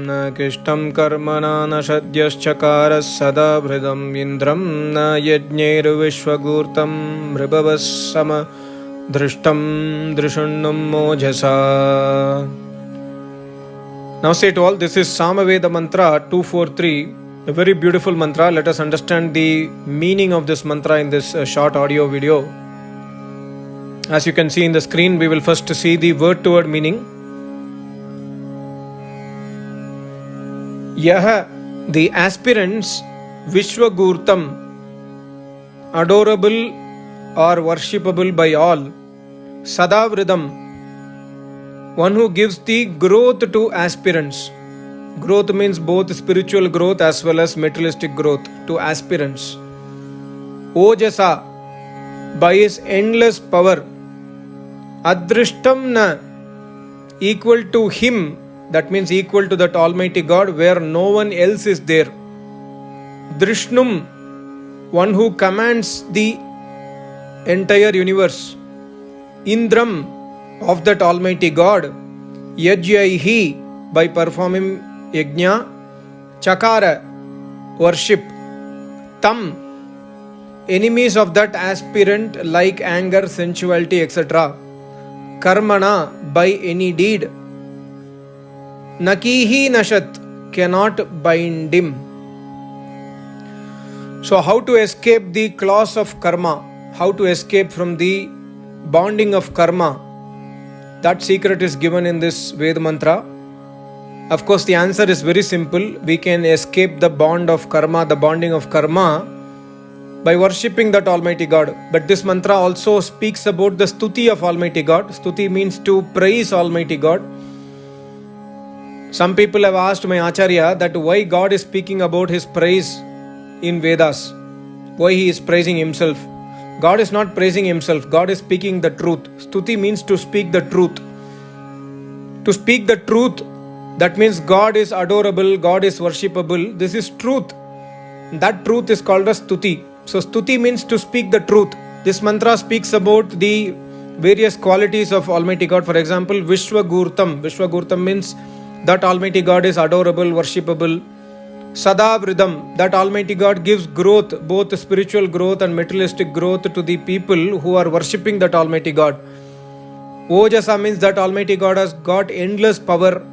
न किष्टं कर्मणा न सद्यश्चकारः सदा भृदम् इन्द्रं न यज्ञैर्विश्वगूर्तं मृभवः समधृष्टं दृषुण्णुं मोजसा. Now say to all, this is Samved Mantra 243, a very beautiful mantra. Let us understand the meaning of this mantra in this short audio video. As you can see in the screen, we will first see the word to word meaning. Yah, the aspirants, Vishwagurtam, adorable or worshipable by all, Sadavridam, one who gives the growth to aspirants. Growth means both spiritual growth as well as materialistic growth to aspirants. Ojasa, by his endless power. Adrishtam na, equal to him, that means equal to that Almighty God where no one else is there. Drishnum, one who commands the entire universe. Indram, of that Almighty God. Yajyaihi, by performing yajna. Chakara, worship. Tam, enemies of that aspirant like anger, sensuality, etc. Karmana, by any deed. Nakihi nashat, cannot bind him. So how to escape the claws of karma? How to escape from the bonding of karma? That secret is given in this Ved Mantra. Of course, the answer is very simple. We can escape the bond of karma, the bonding of karma, by worshipping that Almighty God. But this mantra also speaks about the stuti of Almighty God. Stuti means to praise Almighty God. Some people have asked my Acharya that why God is speaking about his praise in Vedas. Why he is praising himself. God is not praising himself. God is speaking the truth. Stuti means to speak the truth. To speak the truth, that means God is adorable, God is worshipable. This is truth. That truth is called as stuti. So stuti means to speak the truth. This mantra speaks about the various qualities of Almighty God. For example, Vishwagurtam. Vishwagurtam means that Almighty God is adorable, worshipable. Sadavridam, that Almighty God gives growth, both spiritual growth and materialistic growth to the people who are worshipping that Almighty God. Ojasa means that Almighty God has got endless power.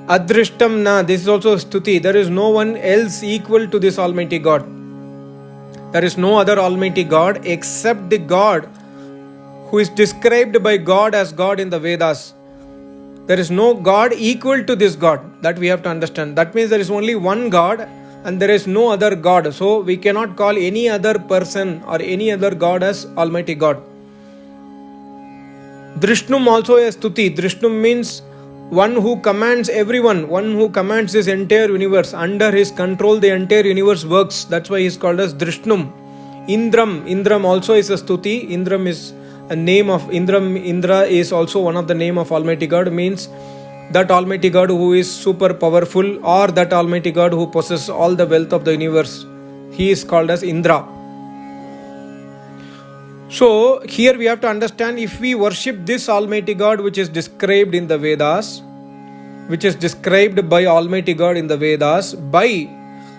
Adrishtam na, this is also stuti. There is no one else equal to this Almighty God. There is no other Almighty God except the God who is described by God as God in the Vedas. There is no God equal to this God. That we have to understand. That means there is only one God and there is no other God. So we cannot call any other person or any other God as Almighty God. Drishnum also is stuti. Drishnum means one who commands everyone, one who commands this entire universe. Under his control the entire universe works. That's why he is called as Drishnum. Indram. Indram also is a stuti. Indram is a name of Indram. Indra is also one of the name of Almighty God. Means that Almighty God who is super powerful, or that Almighty God who possesses all the wealth of the universe. He is called as Indra. So here we have to understand, if we worship this Almighty God which is described in the Vedas, which is described by Almighty God in the Vedas, by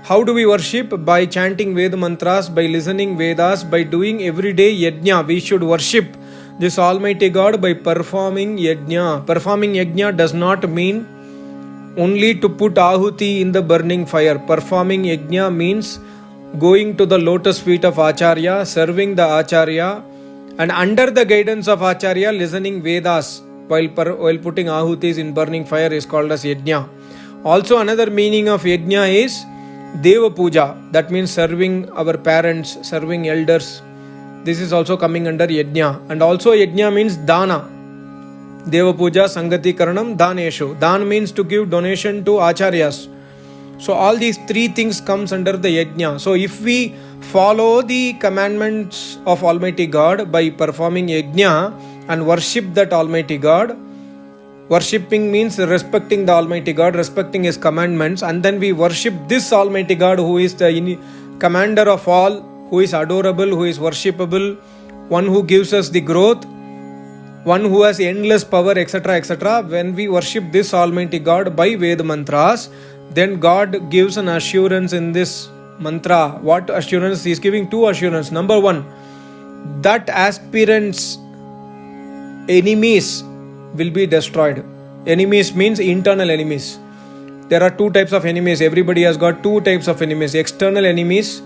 how do we worship? By chanting Ved mantras, by listening Vedas, by doing everyday yajna. We should worship this Almighty God by performing yajna. Performing yajna does not mean only to put ahuti in the burning fire. Performing yajna means going to the lotus feet of Acharya, serving the Acharya, and under the guidance of Acharya, listening Vedas while putting ahutis in burning fire is called as yajna. Also another meaning of yajna is Deva Puja. That means serving our parents, serving elders. This is also coming under yajna. And also yajna means dana. Deva Puja, Sangati Karanam, Daneshu. Dan means to give donation to Acharyas. So all these three things comes under the yajna. So if we follow the commandments of Almighty God by performing yajna and worship that Almighty God, worshipping means respecting the Almighty God, respecting His commandments, and then we worship this Almighty God who is the commander of all, who is adorable, who is worshipable, one who gives us the growth. one who has endless power, etc., etc. When we worship this Almighty God by Ved mantras, then God gives an assurance in this mantra. What assurance? He is giving two assurance. Number one, that aspirants' enemies will be destroyed. Enemies means internal enemies. There are two types of enemies. Everybody has got two types of enemies: external enemies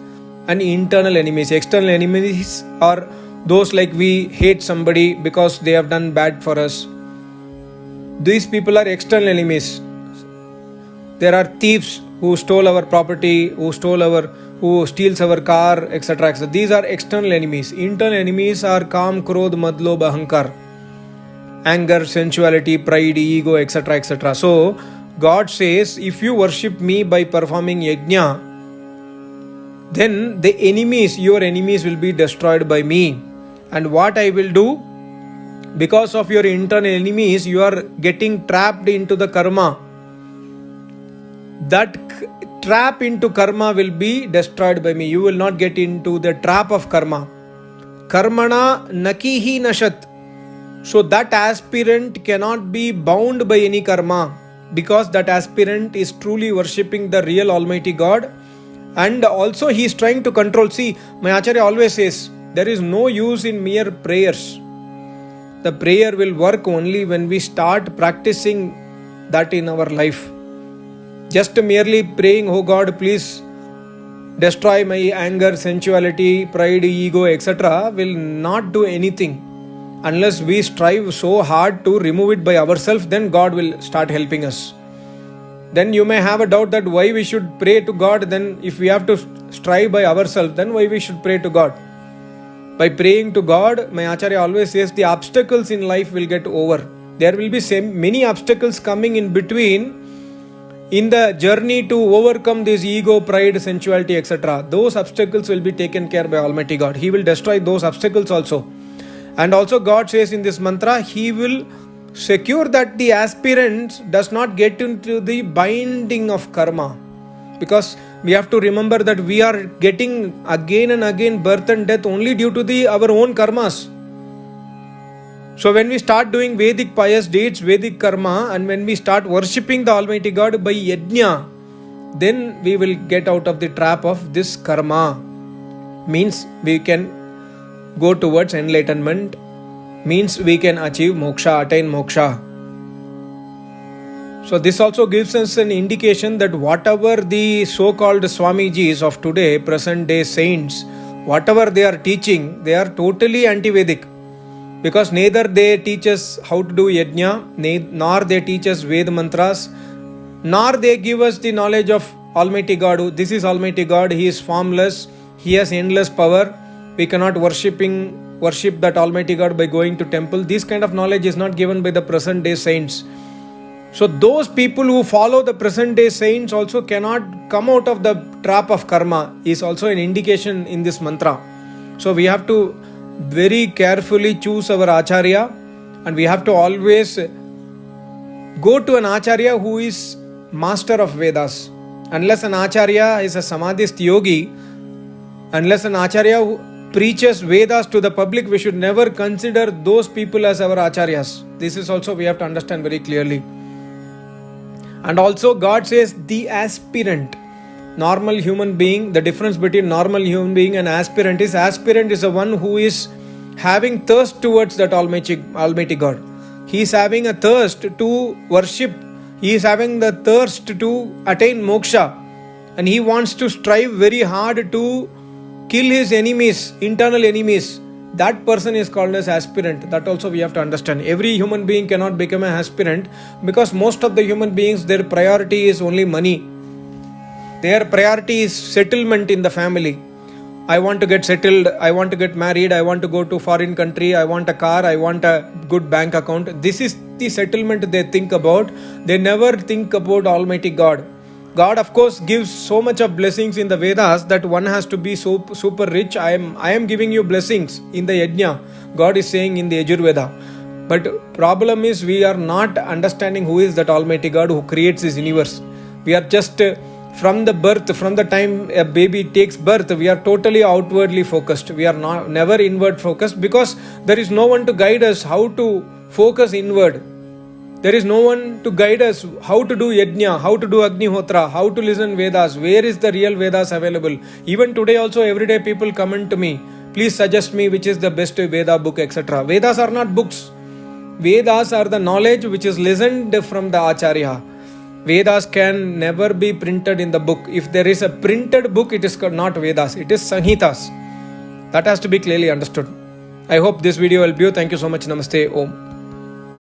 and internal enemies. External enemies are those like we hate somebody because they have done bad for us. These people are external enemies. There are thieves who stole our property, who steals our car, etc., etc. These are external enemies. Internal enemies are Kam, Krodh, Mad, Lobh, Ahankar. Anger, sensuality, pride, ego, etc., etc. So God says, if you worship me by performing yajna, then the enemies, your enemies will be destroyed by me. And what I will do, because of your internal enemies, you are getting trapped into the karma. That trap into karma will be destroyed by me. You will not get into the trap of karma. Karmana nakihi nashat. So that aspirant cannot be bound by any karma, because that aspirant is truly worshipping the real Almighty God. And also he is trying to control. See, my Acharya always says, there is no use in mere prayers. The prayer will work only when we start practicing that in our life. Just merely praying, oh God, please destroy my anger, sensuality, pride, ego, etc., will not do anything. Unless we strive so hard to remove it by ourselves, then God will start helping us. Then you may have a doubt that why we should pray to God. Then if we have to strive by ourselves, then why we should pray to God? By praying to God, my Acharya always says, the obstacles in life will get over. There will be many obstacles coming in between in the journey to overcome this ego, pride, sensuality, etc. Those obstacles will be taken care by Almighty God. He will destroy those obstacles also. And also God says in this mantra, He will secure that the aspirant does not get into the binding of karma. Because we have to remember that we are getting again and again birth and death only due to our own karmas. So when we start doing Vedic pious deeds, Vedic karma, and when we start worshipping the Almighty God by yajna, then we will get out of the trap of this karma. Means we can go towards enlightenment, means we can achieve moksha, attain moksha. So this also gives us an indication that whatever the so-called Swamijis of today, present day saints, whatever they are teaching, they are totally anti-Vedic. Because neither they teach us how to do yajna, nor they teach us Ved mantras, nor they give us the knowledge of Almighty God. This is Almighty God, He is formless, He has endless power. We cannot worship that Almighty God by going to temple. This kind of knowledge is not given by the present day saints. So those people who follow the present day saints also cannot come out of the trap of karma, is also an indication in this mantra. So we have to very carefully choose our Acharya, and we have to always go to an Acharya who is master of Vedas. Unless an Acharya is a Samadhist yogi, unless an Acharya who preaches Vedas to the public, we should never consider those people as our Acharyas. This is also we have to understand very clearly. And also God says the aspirant, normal human being, the difference between normal human being and aspirant is the one who is having thirst towards that Almighty God. He is having a thirst to worship. He is having the thirst to attain moksha. And he wants to strive very hard to kill his enemies, internal enemies. That person is called as aspirant. That also we have to understand. Every human being cannot become an aspirant, because most of the human beings, their priority is only money. Their priority is settlement in the family. I want to get settled, I want to get married, I want to go to foreign country, I want a car, I want a good bank account. This is the settlement they think about. They never think about Almighty God. God, of course, gives so much of blessings in the Vedas that one has to be so super rich. I am giving you blessings in the yajna. God is saying in the Yajurveda. But problem is we are not understanding who is that Almighty God who creates this universe. We are just from the birth, from the time a baby takes birth, we are totally outwardly focused. We are never inward focused, because there is no one to guide us how to focus inward. There is no one to guide us how to do yajna, how to do agnihotra, how to listen Vedas. Where is the real Vedas available? Even today also, everyday people comment to me, please suggest me which is the best Veda book, etc. Vedas are not books. Vedas are the knowledge which is listened from the Acharya. Vedas can never be printed in the book. If there is a printed book, it is not Vedas, it is Sanhitas. That has to be clearly understood. I hope this video will help you. Thank you so much. Namaste. Om.